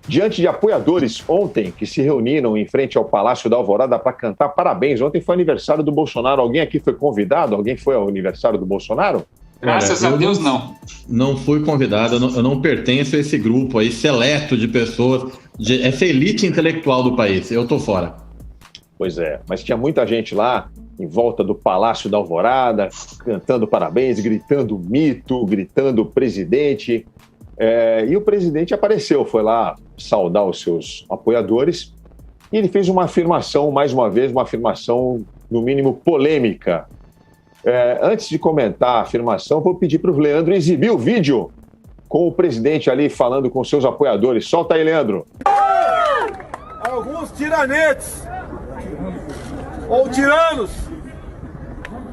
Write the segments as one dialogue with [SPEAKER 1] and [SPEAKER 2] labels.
[SPEAKER 1] diante de apoiadores ontem que se reuniram em frente ao Palácio da Alvorada para cantar parabéns. Ontem foi aniversário do Bolsonaro. Alguém aqui foi convidado? Alguém foi ao aniversário do Bolsonaro?
[SPEAKER 2] Graças a Deus, não.
[SPEAKER 3] Não fui convidado, eu não pertenço a esse grupo aí seleto de pessoas, essa elite intelectual do país. Eu tô fora.
[SPEAKER 1] Pois é, mas tinha muita gente lá em volta do Palácio da Alvorada, cantando parabéns, gritando mito, gritando presidente. E o presidente apareceu, foi lá saudar os seus apoiadores e ele fez uma afirmação, mais uma vez, uma afirmação no mínimo polêmica. Antes de comentar a afirmação, vou pedir para o Leandro exibir o vídeo com o presidente ali falando com seus apoiadores. Solta aí, Leandro.
[SPEAKER 4] Alguns tiranetes ou tiranos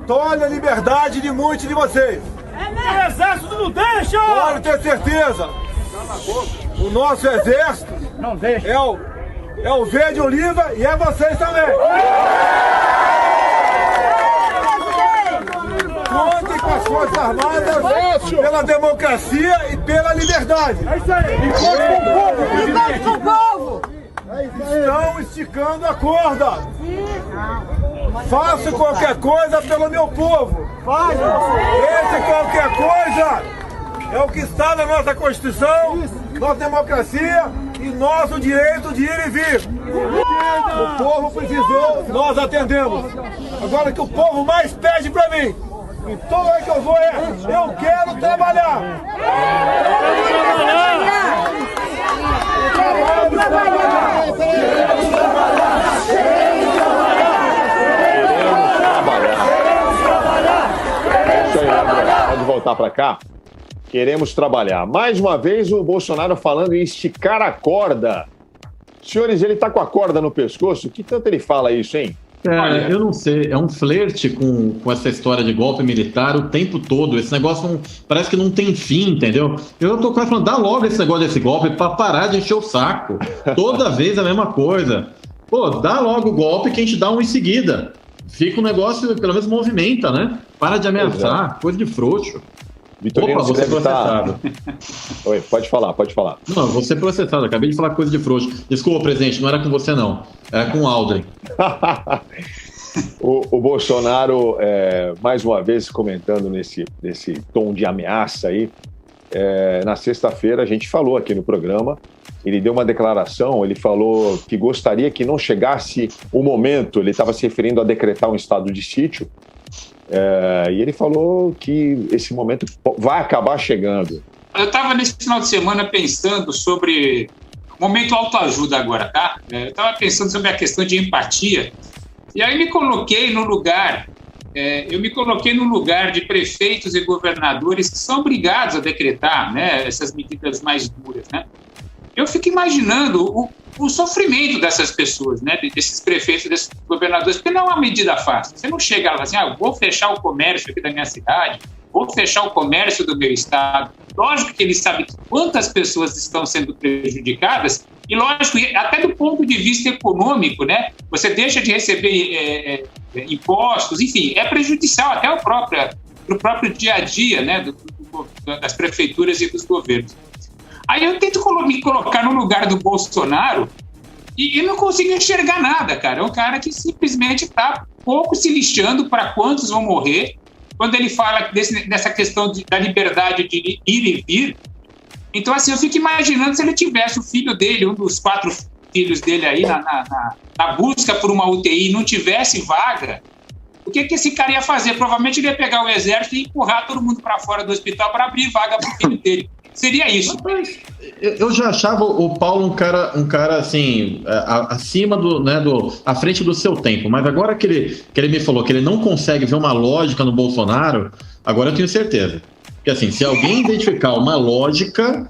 [SPEAKER 4] tolhem a liberdade de muitos de vocês.
[SPEAKER 5] O exército não deixa!
[SPEAKER 4] Pode ter certeza. O nosso exército
[SPEAKER 5] Não deixa.
[SPEAKER 4] é o verde oliva e é vocês também. Contem com as Forças Armadas pela democracia e pela liberdade.
[SPEAKER 5] É isso aí! E conta com o povo!
[SPEAKER 4] Estão esticando a corda. Faço qualquer coisa pelo meu povo. Esse qualquer coisa é o que está na nossa Constituição, nossa democracia e nosso direito de ir e vir. O povo precisou, nós atendemos. Agora que o povo mais pede para mim, e todo lugar que eu vou eu quero trabalhar.
[SPEAKER 1] Pode voltar para cá. Queremos trabalhar. Mais uma vez o Bolsonaro falando em esticar a corda. Senhores, ele está com a corda no pescoço? Que tanto ele fala isso, hein?
[SPEAKER 3] Eu não sei, é um flerte com essa história de golpe militar o tempo todo. Esse negócio parece que não tem fim, entendeu? Eu tô quase falando, dá logo esse negócio desse golpe pra parar de encher o saco. Toda vez a mesma coisa. Pô, dá logo o golpe que a gente dá um em seguida. Fica o negócio, pelo menos movimenta, né? Para de ameaçar, coisa de frouxo.
[SPEAKER 1] Vitorino,
[SPEAKER 3] opa, você processado.
[SPEAKER 1] Oi, pode falar.
[SPEAKER 3] Não, você processado, acabei de falar coisa de frouxo. Desculpa, presidente, não era com você não, era com o Aldrin.
[SPEAKER 1] o Bolsonaro, mais uma vez, comentando nesse tom de ameaça aí, na sexta-feira a gente falou aqui no programa, ele deu uma declaração, ele falou que gostaria que não chegasse o momento, ele estava se referindo a decretar um estado de sítio, e ele falou que esse momento vai acabar chegando.
[SPEAKER 2] Eu estava nesse final de semana pensando sobre momento autoajuda agora, tá? Eu estava pensando sobre a questão de empatia e aí me coloquei no lugar de prefeitos e governadores que são obrigados a decretar, né, essas medidas mais duras, né? Eu fico imaginando o sofrimento dessas pessoas, né, desses prefeitos, desses governadores, porque não é uma medida fácil. Você não chega lá assim, eu vou fechar o comércio aqui da minha cidade, vou fechar o comércio do meu estado. Lógico que ele sabe quantas pessoas estão sendo prejudicadas e, lógico, até do ponto de vista econômico, né, você deixa de receber impostos, enfim, é prejudicial até pro próprio dia a dia, né, das prefeituras e dos governos. Aí eu tento me colocar no lugar do Bolsonaro e não consigo enxergar nada, cara. É um cara que simplesmente está pouco se lixando para quantos vão morrer. Quando ele fala dessa questão da liberdade de ir e vir. Então, assim, eu fico imaginando se ele tivesse o filho dele, um dos 4 filhos dele aí na busca por uma UTI, não tivesse vaga, o que esse cara ia fazer? Provavelmente ele ia pegar o exército e empurrar todo mundo para fora do hospital para abrir vaga para o filho dele. Seria isso.
[SPEAKER 3] Eu já achava o Paulo um cara assim, acima à frente do seu tempo, mas agora que ele me falou que ele não consegue ver uma lógica no Bolsonaro, agora eu tenho certeza. Porque assim, se alguém identificar uma lógica,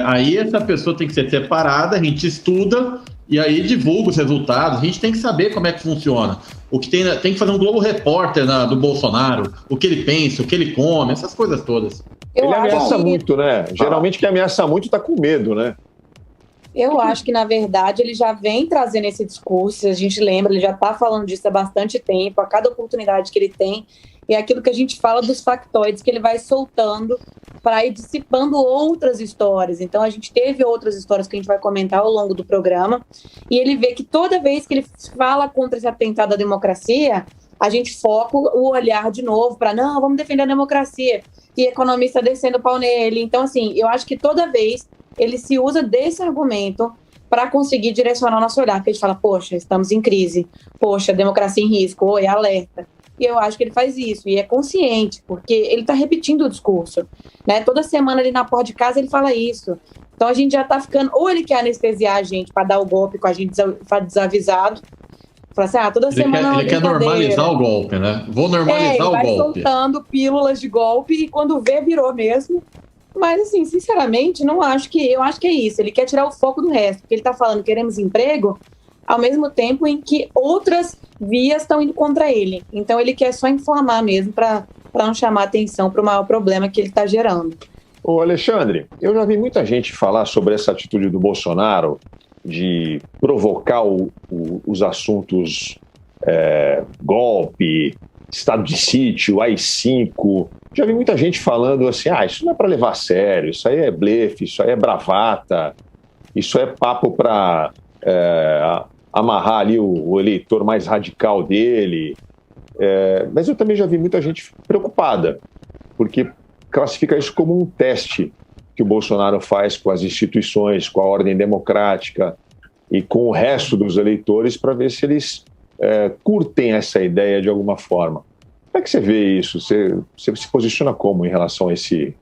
[SPEAKER 3] aí essa pessoa tem que ser separada, a gente estuda e aí divulga os resultados, a gente tem que saber como é que funciona. O que tem que fazer um Globo Repórter do Bolsonaro, o que ele pensa, o que ele come, essas coisas todas.
[SPEAKER 1] Ele ameaça muito, né? Geralmente quem ameaça muito tá com medo, né?
[SPEAKER 6] Eu acho que, na verdade, ele já vem trazendo esse discurso, a gente lembra, ele já está falando disso há bastante tempo, a cada oportunidade que ele tem, é aquilo que a gente fala dos factoides que ele vai soltando para ir dissipando outras histórias. Então, a gente teve outras histórias que a gente vai comentar ao longo do programa, e ele vê que toda vez que ele fala contra esse atentado à democracia, a gente foca o olhar de novo para, não, vamos defender a democracia, e economista descendo o pau nele. Então, assim, eu acho que toda vez ele se usa desse argumento para conseguir direcionar o nosso olhar, porque a gente fala, poxa, estamos em crise, poxa, democracia em risco, oi, alerta. E eu acho que ele faz isso, e é consciente, porque ele está repetindo o discurso, né? Toda semana ali na porta de casa ele fala isso. Então a gente já está ficando, ou ele quer anestesiar a gente para dar o golpe com a gente desavisado, fala assim, toda semana
[SPEAKER 3] ele quer normalizar o golpe, né? Vou normalizar o golpe.
[SPEAKER 6] Ele vai soltando pílulas de golpe, e quando vê, virou mesmo. Mas, assim, sinceramente, eu acho que é isso. Ele quer tirar o foco do resto, porque ele está falando queremos emprego, ao mesmo tempo em que outras vias estão indo contra ele. Então, ele quer só inflamar mesmo para não chamar atenção para o maior problema que ele está gerando.
[SPEAKER 1] Ô, Alexandre, eu já vi muita gente falar sobre essa atitude do Bolsonaro de provocar os assuntos golpe, estado de sítio, AI-5. Já vi muita gente falando assim, isso não é para levar a sério, isso aí é blefe, isso aí é bravata, isso é papo para amarrar ali o eleitor mais radical dele. Mas eu também já vi muita gente preocupada, porque classifica isso como um teste que o Bolsonaro faz com as instituições, com a ordem democrática e com o resto dos eleitores para ver se eles curtem essa ideia de alguma forma. Como é que você vê isso? Você se posiciona como em relação a esse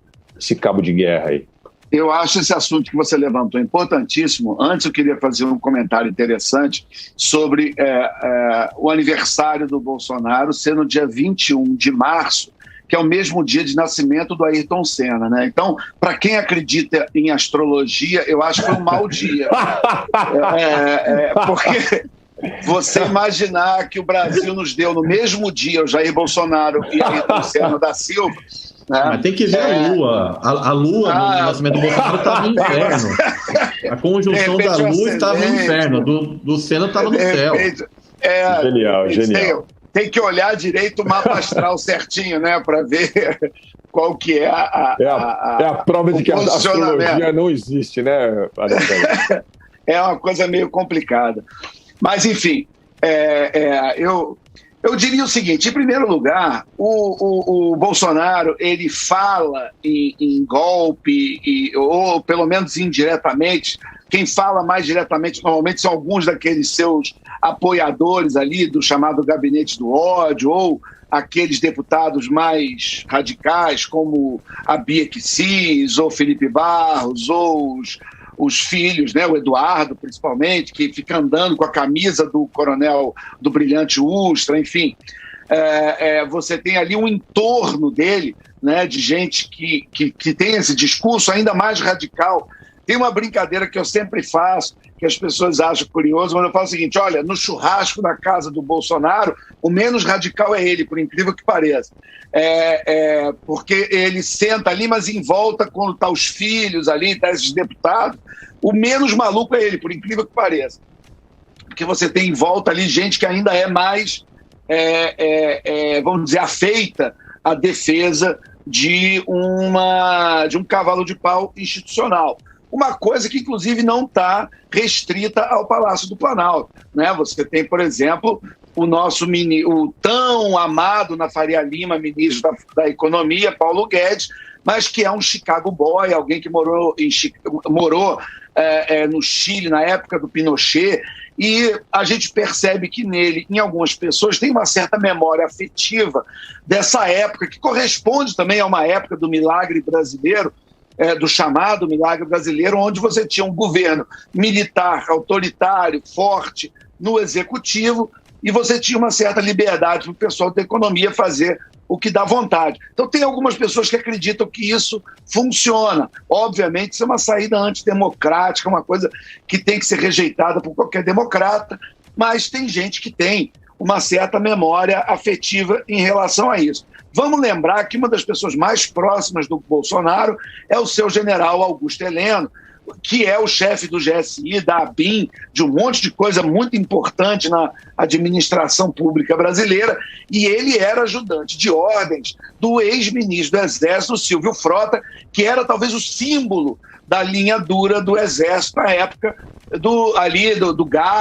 [SPEAKER 1] cabo de guerra aí?
[SPEAKER 7] Eu acho esse assunto que você levantou importantíssimo. Antes eu queria fazer um comentário interessante sobre o aniversário do Bolsonaro ser no dia 21 de março, que é o mesmo dia de nascimento do Ayrton Senna, né? Então, para quem acredita em astrologia, eu acho que foi um mau dia. Porque você imaginar que o Brasil nos deu no mesmo dia o Jair Bolsonaro e Ayrton Senna da Silva. Né?
[SPEAKER 3] Mas tem que ver a Lua. A Lua no nascimento do Bolsonaro estava no inferno. A conjunção da Lua estava no inferno, do Senna estava no céu.
[SPEAKER 1] Genial.
[SPEAKER 7] Tem que olhar direito o mapa astral certinho, né, para ver qual que é
[SPEAKER 1] a prova de que a astrologia não existe, né, Alexandre?
[SPEAKER 7] É uma coisa meio complicada. Mas, enfim, eu diria o seguinte: em primeiro lugar, o Bolsonaro ele fala em golpe, ou pelo menos indiretamente. Quem fala mais diretamente normalmente são alguns daqueles seus apoiadores ali do chamado gabinete do ódio, ou aqueles deputados mais radicais como a Bia Kicis, ou Felipe Barros, ou os filhos, né, o Eduardo principalmente, que fica andando com a camisa do coronel do Brilhante Ustra, enfim. Você tem ali um entorno dele, né, de gente que tem esse discurso ainda mais radical. Tem uma brincadeira que eu sempre faço, que as pessoas acham curioso, mas eu falo o seguinte: olha, no churrasco na casa do Bolsonaro, o menos radical é ele, por incrível que pareça. Porque ele senta ali, mas em volta, quando tá os filhos ali, tá esses deputados, o menos maluco é ele, por incrível que pareça. Porque você tem em volta ali gente que ainda é mais, vamos dizer, afeita à defesa de um cavalo de pau institucional. Uma coisa que, inclusive, não está restrita ao Palácio do Planalto, né? Você tem, por exemplo, o tão amado na Faria Lima, ministro da Economia, Paulo Guedes, mas que é um Chicago boy, alguém que morou no Chile na época do Pinochet, e a gente percebe que nele, em algumas pessoas, tem uma certa memória afetiva dessa época, que corresponde também a uma época do milagre brasileiro, do chamado milagre brasileiro, onde você tinha um governo militar, autoritário, forte no executivo, e você tinha uma certa liberdade para o pessoal da economia fazer o que dá vontade. Então tem algumas pessoas que acreditam que isso funciona. Obviamente isso é uma saída antidemocrática, uma coisa que tem que ser rejeitada por qualquer democrata, mas tem gente que tem uma certa memória afetiva em relação a isso. Vamos lembrar que uma das pessoas mais próximas do Bolsonaro é o seu general Augusto Heleno, que é o chefe do GSI, da ABIN, de um monte de coisa muito importante na administração pública brasileira, e ele era ajudante de ordens do ex-ministro do Exército, Silvio Frota, que era talvez o símbolo da linha dura do Exército na época do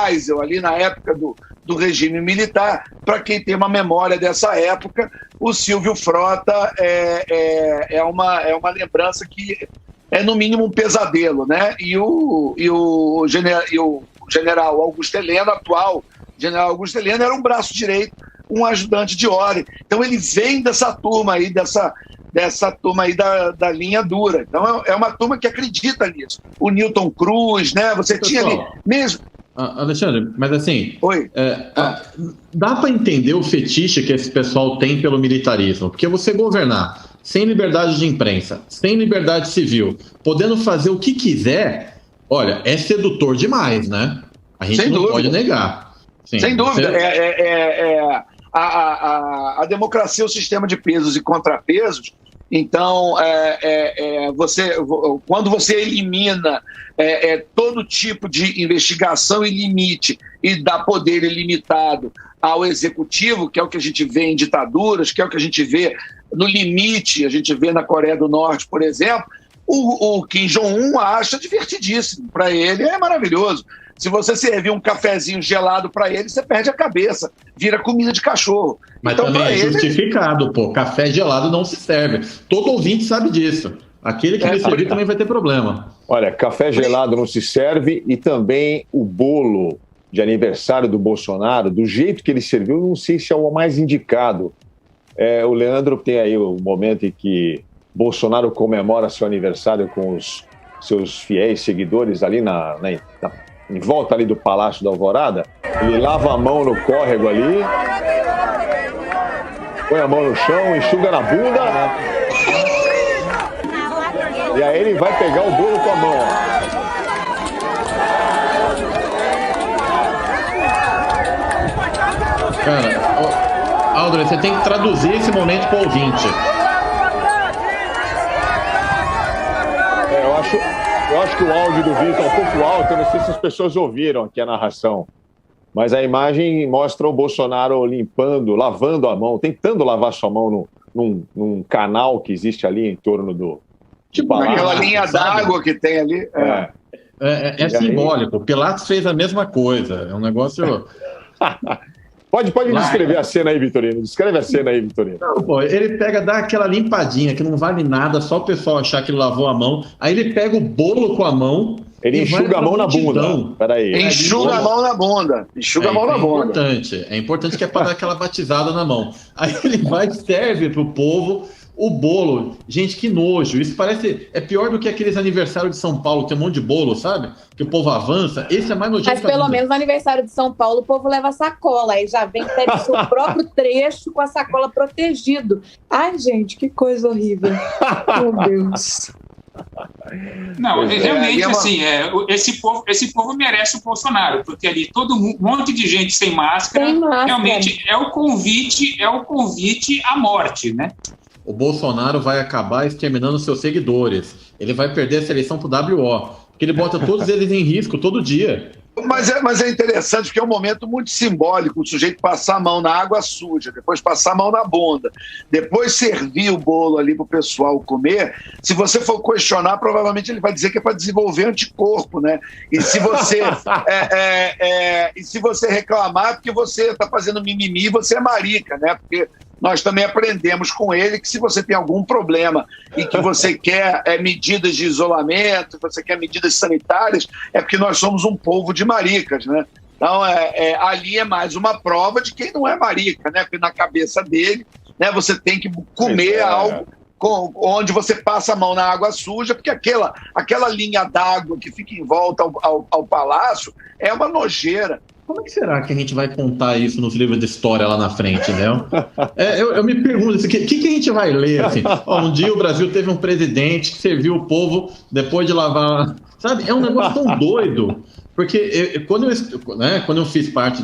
[SPEAKER 7] Geisel, ali na época do regime militar. Para quem tem uma memória dessa época, o Silvio Frota é uma lembrança que é no mínimo um pesadelo, né? E o general Augusto Heleno, atual general Augusto Heleno, era um braço direito, um ajudante de ordem. Então ele vem dessa turma aí, dessa turma aí da linha dura. Então é uma turma que acredita nisso. O Newton Cruz, né? Você tinha ali mesmo.
[SPEAKER 3] Alexandre, mas assim,
[SPEAKER 7] Oi.
[SPEAKER 3] Dá para entender o fetiche que esse pessoal tem pelo militarismo, porque você governar sem liberdade de imprensa, sem liberdade civil, podendo fazer o que quiser, olha, é sedutor demais, né? A gente não pode negar. Sim,
[SPEAKER 7] sem dúvida. A democracia é o sistema de pesos e contrapesos. Então, quando você elimina todo tipo de investigação e limite e dá poder ilimitado ao executivo, que é o que a gente vê em ditaduras, que é o que a gente vê no limite, a gente vê na Coreia do Norte, por exemplo, o Kim Jong-un acha divertidíssimo. Para ele é maravilhoso. Se você servir um cafezinho gelado para ele, você perde a cabeça, vira comida de cachorro.
[SPEAKER 3] Mas
[SPEAKER 7] então,
[SPEAKER 3] também é justificado, pô. Café gelado não se serve. Todo ouvinte sabe disso. Aquele que me servir também vai ter problema.
[SPEAKER 1] Olha, café gelado não se serve e também o bolo de aniversário do Bolsonaro, do jeito que ele serviu, não sei se é o mais indicado. O Leandro tem aí o momento em que Bolsonaro comemora seu aniversário com os seus fiéis seguidores ali em volta ali do Palácio da Alvorada. Ele lava a mão no córrego ali, põe a mão no chão, enxuga na bunda, e aí ele vai pegar o bolo com a mão, ó.
[SPEAKER 3] Cara, Aldrin, você tem que traduzir esse momento para o ouvinte.
[SPEAKER 1] Eu acho que o áudio do Vitor é um pouco alto, eu não sei se as pessoas ouviram aqui a narração, mas a imagem mostra o Bolsonaro lavando a mão, tentando lavar sua mão num canal que existe ali em torno do palácio.
[SPEAKER 7] Aquela linha d'água que tem ali.
[SPEAKER 3] É simbólico. O Pilatos fez a mesma coisa. É um negócio...
[SPEAKER 1] Pode descrever a cena aí, Vitorino. Descreve a cena aí, Vitorino.
[SPEAKER 3] Não, pô, ele dá aquela limpadinha que não vale nada, só o pessoal achar que ele lavou a mão. Aí ele pega o bolo com a mão.
[SPEAKER 1] Ele enxuga a mão na bunda. Peraí.
[SPEAKER 7] Enxuga a mão na bunda. Enxuga a mão na bunda.
[SPEAKER 3] É importante que é para dar aquela batizada na mão. Aí ele vai e serve pro povo o bolo. Gente, que nojo. Isso parece... É pior do que aqueles aniversários de São Paulo, que tem um monte de bolo, sabe? Que o povo avança. Esse é mais nojento.
[SPEAKER 6] Mas pelo menos no aniversário de São Paulo, o povo leva sacola. Aí já vem até o seu próprio trecho com a sacola protegido. Ai, gente, que coisa horrível. Meu Deus.
[SPEAKER 2] Não, realmente, assim, esse povo merece o Bolsonaro, porque ali um monte de gente sem máscara, realmente é o convite à morte, né?
[SPEAKER 3] O Bolsonaro vai acabar exterminando seus seguidores. Ele vai perder essa eleição pro WO, porque ele bota todos eles em risco todo dia.
[SPEAKER 7] Mas é interessante porque é um momento muito simbólico, o sujeito passar a mão na água suja, depois passar a mão na bunda, depois servir o bolo ali para o pessoal comer. Se você for questionar, provavelmente ele vai dizer que é para desenvolver anticorpo, né? E se você, e se você reclamar, porque você está fazendo mimimi, você é marica, né? Porque nós também aprendemos com ele que se você tem algum problema e que você quer medidas de isolamento, você quer medidas sanitárias, é porque nós somos um povo de maricas, né? Então, ali é mais uma prova de quem não é marica, né? Porque na cabeça dele, né, você tem que comer algo onde você passa a mão na água suja, porque aquela linha d'água que fica em volta ao palácio é uma nojeira.
[SPEAKER 3] Como é que será que a gente vai contar isso nos livros de história lá na frente, né? Eu me pergunto, o que a gente vai ler? Assim? Um dia o Brasil teve um presidente que serviu o povo depois de lavar... Sabe? É um negócio tão doido. Porque quando eu fiz parte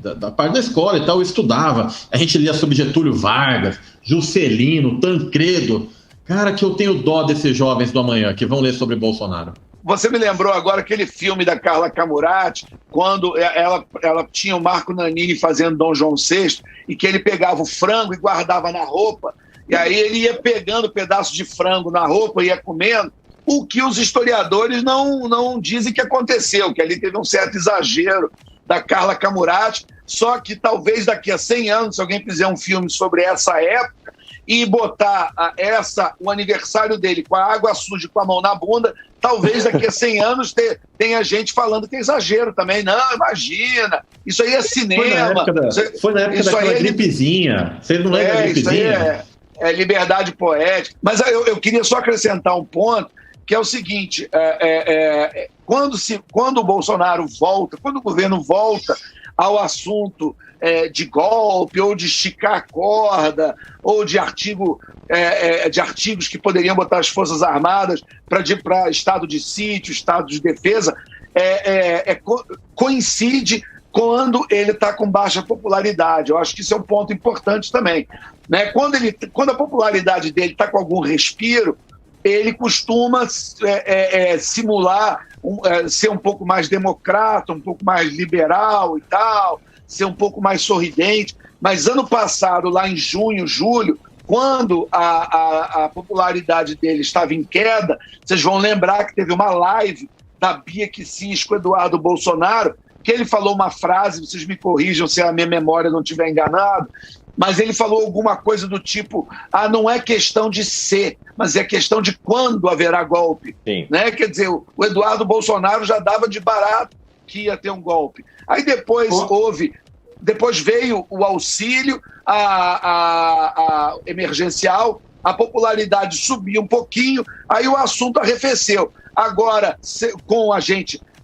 [SPEAKER 3] da parte da escola e tal, eu estudava. A gente lia sobre Getúlio Vargas, Juscelino, Tancredo. Cara, que eu tenho dó desses jovens do amanhã que vão ler sobre Bolsonaro.
[SPEAKER 7] você me lembrou agora aquele filme da Carla Camurati, quando ela tinha o Marco Nanini fazendo Dom João VI, e que ele pegava o frango e guardava na roupa, e aí ele ia pegando pedaços de frango na roupa e ia comendo, o que os historiadores não dizem que aconteceu, que ali teve um certo exagero da Carla Camurati, só que talvez daqui a 100 anos, se alguém fizer um filme sobre essa época e botar o aniversário dele com a água suja, com a mão na bunda, talvez daqui a 100 anos tenha gente falando que é exagero também. Não, imagina, isso aí é cinema.
[SPEAKER 3] Foi na época daquela gripezinha. Você não lembra da gripezinha?
[SPEAKER 7] Isso aí é liberdade poética. Mas eu queria só acrescentar um ponto, que é o seguinte, quando o Bolsonaro volta, quando o governo volta ao assunto de golpe, ou de esticar a corda, ou de artigos que poderiam botar as Forças Armadas para estado de sítio, estado de defesa, coincide quando ele está com baixa popularidade. Eu acho que isso é um ponto importante também, né? Quando a popularidade dele está com algum respiro, ele costuma simular, ser um pouco mais democrata, um pouco mais liberal e tal, ser um pouco mais sorridente. Mas ano passado, lá em junho, julho, quando a popularidade dele estava em queda, vocês vão lembrar que teve uma live da Bia Kicis com o Eduardo Bolsonaro, que ele falou uma frase, vocês me corrijam se a minha memória não estiver enganada, mas ele falou alguma coisa do tipo, não é questão de ser, mas é questão de quando haverá golpe. Né? Quer dizer, o Eduardo Bolsonaro já dava de barato que ia ter um golpe. Aí depois veio o auxílio a emergencial, a popularidade subiu um pouquinho, aí o assunto arrefeceu. Agora,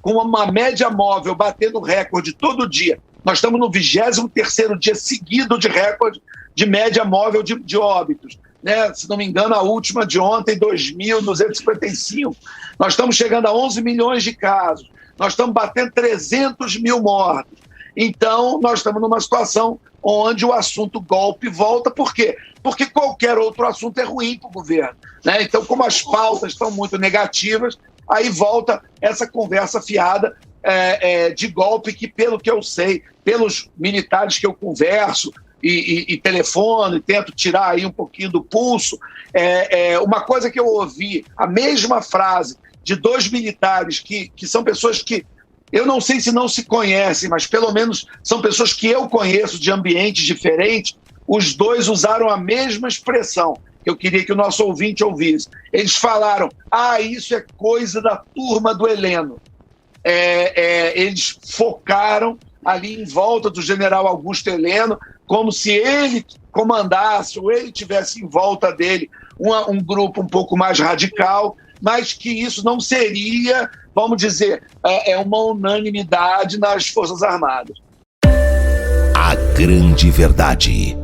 [SPEAKER 7] com uma média móvel batendo recorde todo dia, nós estamos no 23º dia seguido de recorde de média móvel de óbitos. Né? Se não me engano, a última de ontem, 2.255. Nós estamos chegando a 11 milhões de casos. Nós estamos batendo 300 mil mortos. Então, nós estamos numa situação onde o assunto golpe volta. Por quê? Porque qualquer outro assunto é ruim para o governo. Né? Então, como as pautas estão muito negativas, aí volta essa conversa fiada de golpe que, pelo que eu sei, pelos militares que eu converso e telefono e tento tirar aí um pouquinho do pulso, uma coisa que eu ouvi, a mesma frase de 2 militares que são pessoas que eu não sei se não se conhecem, mas pelo menos são pessoas que eu conheço de ambientes diferentes, os dois usaram a mesma expressão, que eu queria que o nosso ouvinte ouvisse. Eles falaram, isso é coisa da turma do Heleno. Eles focaram ali em volta do general Augusto Heleno, como se ele comandasse, ou ele tivesse em volta dele um grupo um pouco mais radical, mas que isso não seria, vamos dizer, uma unanimidade nas Forças Armadas.
[SPEAKER 8] A grande verdade.